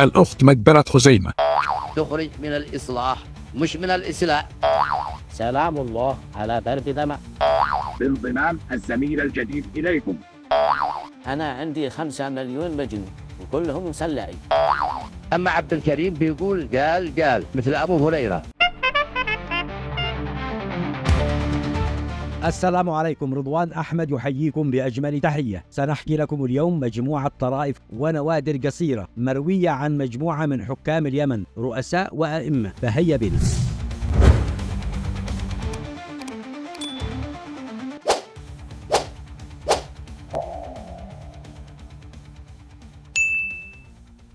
الأخت مقبرة خزيمة. تخرج من الإصلاح مش من الإسلاء. سلام الله على درب دمع. بانضمام الزميل الجديد إليكم. أنا عندي 5 مليون مجنون وكلهم مسلعي. أما عبد الكريم بيقول قال مثل أبو هريرة. السلام عليكم، رضوان أحمد يحييكم بأجمل تحية. سنحكي لكم اليوم مجموعة طرائف ونوادر قصيرة مروية عن مجموعة من حكام اليمن، رؤساء وأئمة، فهيا بنا.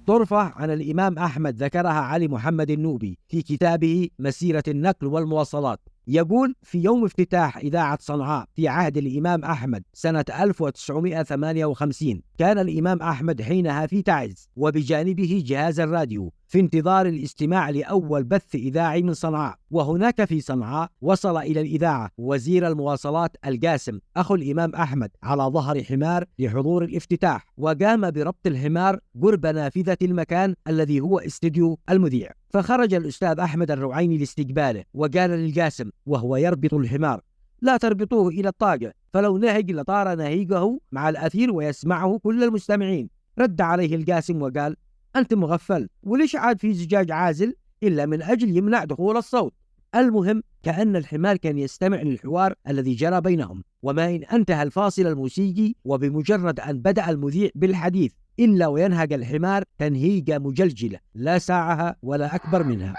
طرفة عن الإمام أحمد ذكرها علي محمد النوبي في كتابه مسيرة النقل والمواصلات. يقول: في يوم افتتاح إذاعة صنعاء في عهد الإمام أحمد سنة 1958، كان الإمام أحمد حينها في تعز وبجانبه جهاز الراديو في انتظار الاستماع لأول بث إذاعي من صنعاء. وهناك في صنعاء وصل إلى الإذاعة وزير المواصلات القاسم أخو الإمام أحمد على ظهر حمار لحضور الافتتاح، وقام بربط الحمار قرب نافذة المكان الذي هو استديو المذيع. فخرج الأستاذ أحمد الروعيني لاستقباله وقال للقاسم وهو يربط الحمار: لا تربطوه إلى الطاقة، فلو نهج لطار نهيقه مع الأثير ويسمعه كل المستمعين. رد عليه القاسم وقال: أنت مغفل، وليش عاد في زجاج عازل إلا من أجل يمنع دخول الصوت؟ المهم كأن الحمار كان يستمع للحوار الذي جرى بينهم، وما إن انتهى الفاصل الموسيقي وبمجرد أن بدأ المذيع بالحديث إلا وينهج الحمار تنهيجة مجلجلة لا ساعها ولا أكبر منها.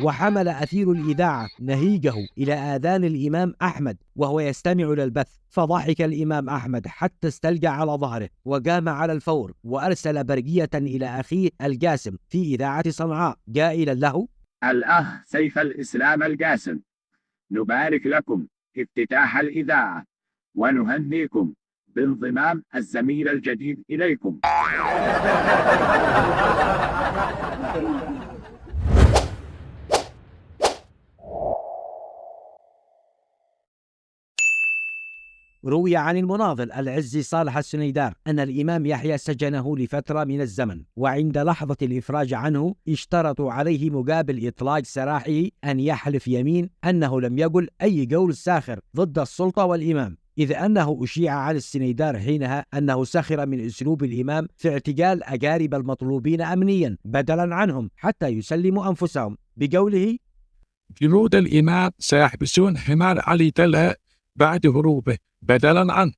وحمل أثير الإذاعة نهيجه إلى آذان الإمام أحمد وهو يستمع للبث، فضحك الإمام أحمد حتى استلقى على ظهره وقام على الفور وأرسل برقية إلى أخيه القاسم في إذاعة صنعاء قائلا له: الأخ سيف الإسلام القاسم، نبارك لكم افتتاح الإذاعة ونهنيكم بانضمام الزميل الجديد إليكم. روي عن المناضل العزي صالح السنيدار أن الإمام يحيى سجنه لفترة من الزمن، وعند لحظة الإفراج عنه اشترطوا عليه مقابل إطلاق سراحه أن يحلف يمين أنه لم يقل أي قول ساخر ضد السلطة والإمام، إذ أنه أشيع عن السنيدار حينها أنه سخر من أسلوب الإمام في اعتقال أقارب المطلوبين أمنيا بدلا عنهم حتى يسلموا أنفسهم، بقوله: جنود الإمام سيحبسون حمار علي دلها بعد هروبه بدلا عنه.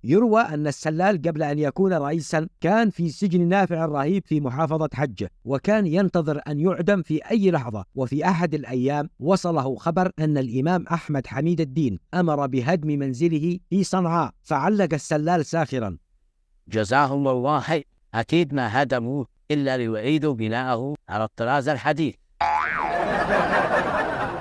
يروى أن السلال قبل أن يكون رئيسا كان في سجن نافع الرهيب في محافظة حجة، وكان ينتظر أن يعدم في أي لحظة. وفي أحد الأيام وصله خبر أن الإمام أحمد حميد الدين أمر بهدم منزله في صنعاء، فعلق السلال ساخرا: جزاهم الله خير، أكيد ما هدموه إلا ليعيدوا بناءه على الطراز الحديث.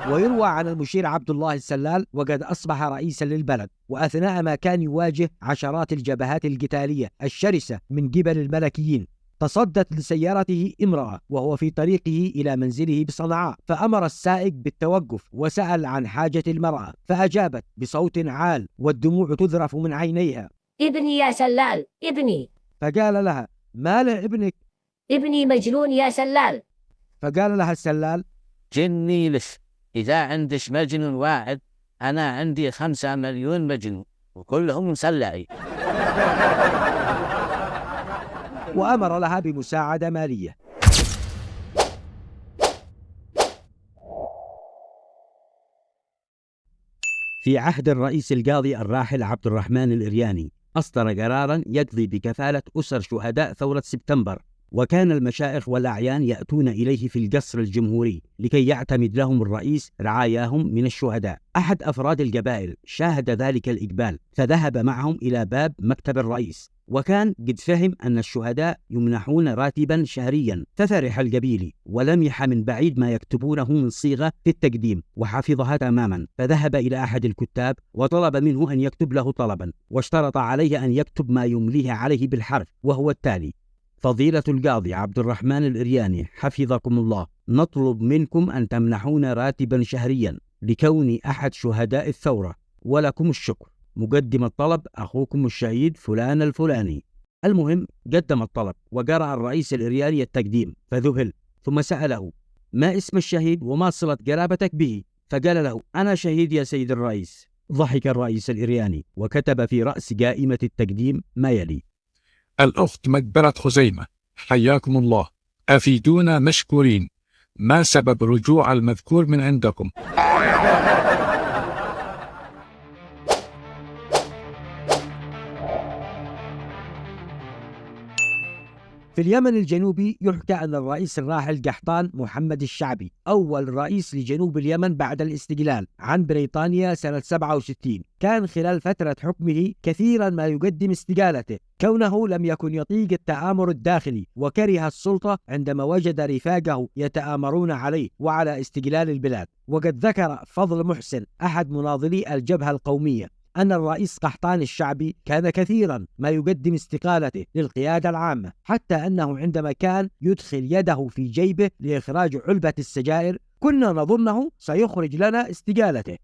ويروى عن المشير عبد الله السلال وقد أصبح رئيسا للبلد، وأثناء ما كان يواجه عشرات الجبهات القتالية الشرسة من قبل الملكيين، تصدت لسيارته امرأة وهو في طريقه إلى منزله بصنعاء، فأمر السائق بالتوقف وسأل عن حاجة المرأة، فأجابت بصوت عال والدموع تذرف من عينيها: ابني يا سلال، ابني. فقال لها: ما له ابنك؟ ابني مجنون يا سلال. فقال لها السلال: جني لش، إذا عندش مجنون واحد أنا عندي 5 مليون مجنون وكلهم مسلعي. وأمر لها بمساعدة مالية. في عهد الرئيس القاضي الراحل عبد الرحمن الإرياني أصدر قراراً يقضي بكفالة أسر شهداء ثورة سبتمبر، وكان المشائخ والأعيان يأتون إليه في القصر الجمهوري لكي يعتمد لهم الرئيس رعاياهم من الشهداء. أحد أفراد القبائل شاهد ذلك الإقبال فذهب معهم إلى باب مكتب الرئيس، وكان قد فهم أن الشهداء يمنحون راتبا شهريا، ففرح القبيلي ولمح من بعيد ما يكتبونه من صيغة في التقديم وحفظها تماما، فذهب إلى أحد الكتاب وطلب منه أن يكتب له طلبا، واشترط عليه أن يكتب ما يمليه عليه بالحرف، وهو التالي: فضيلة القاضي عبد الرحمن الإرياني حفظكم الله، نطلب منكم أن تمنحونا راتبا شهريا لكوني أحد شهداء الثورة، ولكم الشكر. مقدم الطلب أخوكم الشهيد فلان الفلاني. المهم قدم الطلب، وقرأ الرئيس الإرياني التقديم فذهل، ثم سأله: ما اسم الشهيد وما صلة قرابتك به؟ فقال له: أنا شهيد يا سيد الرئيس. ضحك الرئيس الإرياني وكتب في رأس قائمة التقديم ما يلي: الأخت مقبرة خزيمة، حياكم الله، أفيدونا مشكورين، ما سبب رجوع المذكور من عندكم؟ في اليمن الجنوبي يحكى أن الرئيس الراحل قحطان محمد الشعبي أول رئيس لجنوب اليمن بعد الاستقلال عن بريطانيا سنة 67 كان خلال فترة حكمه كثيرا ما يقدم استقالته، كونه لم يكن يطيق التآمر الداخلي وكره السلطة عندما وجد رفاقه يتآمرون عليه وعلى استقلال البلاد. وقد ذكر فضل محسن أحد مناضلي الجبهة القومية أن الرئيس قحطان الشعبي كان كثيرا ما يقدم استقالته للقيادة العامة، حتى أنه عندما كان يدخل يده في جيبه لإخراج علبة السجائر كنا نظنه سيخرج لنا استقالته.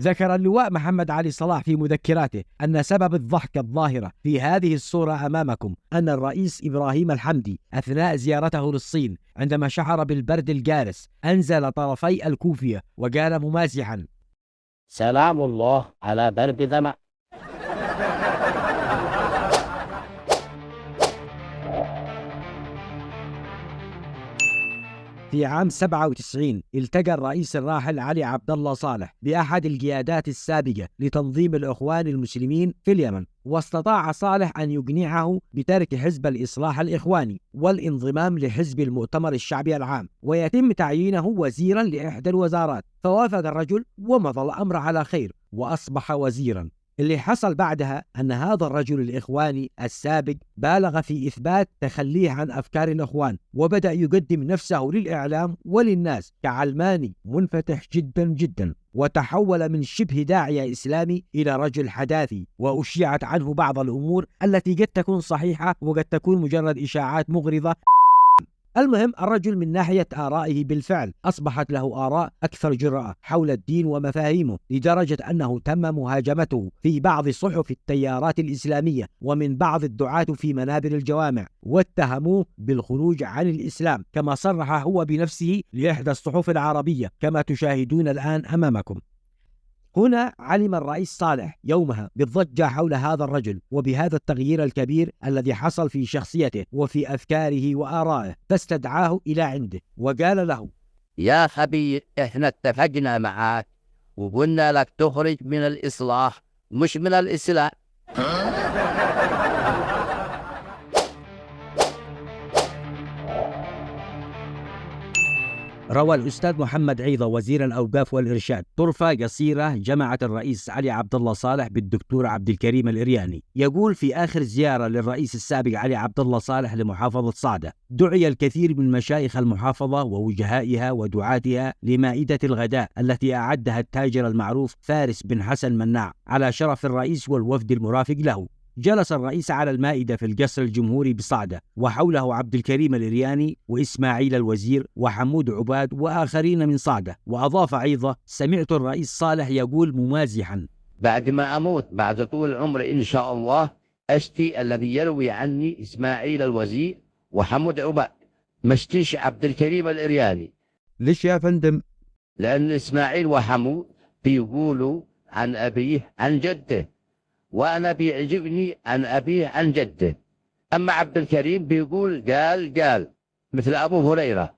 ذكر اللواء محمد علي صلاح في مذكراته أن سبب الضحك الظاهرة في هذه الصورة أمامكم أن الرئيس إبراهيم الحمدي أثناء زيارته للصين عندما شعر بالبرد القارس أنزل طرفي الكوفية وقال ممازحا: سلام الله على برد ظمأ. في عام 97 التقى الرئيس الراحل علي عبد الله صالح بأحد القيادات السابقة لتنظيم الإخوان المسلمين في اليمن، واستطاع صالح أن يقنعه بترك حزب الإصلاح الإخواني والانضمام لحزب المؤتمر الشعبي العام، ويتم تعيينه وزيرا لإحدى الوزارات. فوافق الرجل ومضى الأمر على خير وأصبح وزيرا. اللي حصل بعدها أن هذا الرجل الإخواني السابق بالغ في إثبات تخليه عن أفكار الإخوان، وبدأ يقدم نفسه للإعلام وللناس كعلماني منفتح جدا جدا، وتحول من شبه داعية إسلامي إلى رجل حداثي، وأشيعت عنه بعض الأمور التي قد تكون صحيحة وقد تكون مجرد إشاعات مغرضة. المهم الرجل من ناحية آرائه بالفعل أصبحت له آراء أكثر جرأة حول الدين ومفاهيمه، لدرجة أنه تم مهاجمته في بعض صحف التيارات الإسلامية ومن بعض الدعاة في منابر الجوامع، واتهموه بالخروج عن الإسلام، كما صرح هو بنفسه لإحدى الصحف العربية كما تشاهدون الآن أمامكم. هنا علم الرئيس صالح يومها بالضجة حول هذا الرجل وبهذا التغيير الكبير الذي حصل في شخصيته وفي أفكاره وآرائه، فاستدعاه إلى عنده وقال له: يا خبير، احنا اتفقنا معاك وقلنا لك تخرج من الإصلاح مش من الإسلام. روى الأستاذ محمد عيضة وزير الأوقاف والإرشاد طرفة قصيرة جمعت الرئيس علي عبد الله صالح بالدكتور عبد الكريم الإرياني. يقول: في آخر زيارة للرئيس السابق علي عبد الله صالح لمحافظة صعدة دعي الكثير من مشايخ المحافظة ووجهائها ودعاتها لمائدة الغداء التي أعدها التاجر المعروف فارس بن حسن مناع على شرف الرئيس والوفد المرافق له. جلس الرئيس على المائدة في القصر الجمهوري بصعدة، وحوله عبد الكريم الإرياني وإسماعيل الوزير وحمود عباد وآخرين من صعدة. وأضاف عيضة: سمعت الرئيس صالح يقول ممازحا: بعد ما أموت بعد طول العمر إن شاء الله أشتي الذي يروي عني إسماعيل الوزير وحمود عباد، مشتيش عبد الكريم الإرياني. ليش يا فندم؟ لأن إسماعيل وحمود بيقولوا عن أبيه عن جده، وأنا بيعجبني عن أبيه عن جده. أما عبد الكريم بيقول قال مثل أبو هريرة.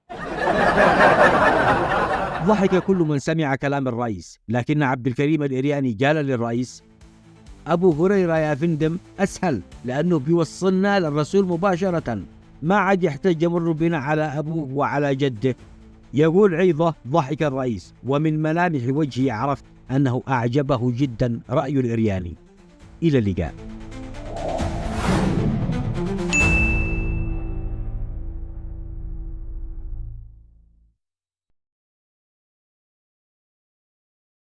ضحك كل من سمع كلام الرئيس، لكن عبد الكريم الإرياني قال للرئيس: أبو هريرة يا فندم أسهل، لأنه بيوصلنا للرسول مباشرة، ما عاد يحتاج يمر بنا على أبوه وعلى جده. يقول عيضة: ضحك الرئيس، ومن ملامح وجهه عرفت أنه أعجبه جدا رأي الإرياني. إلى اللقاء.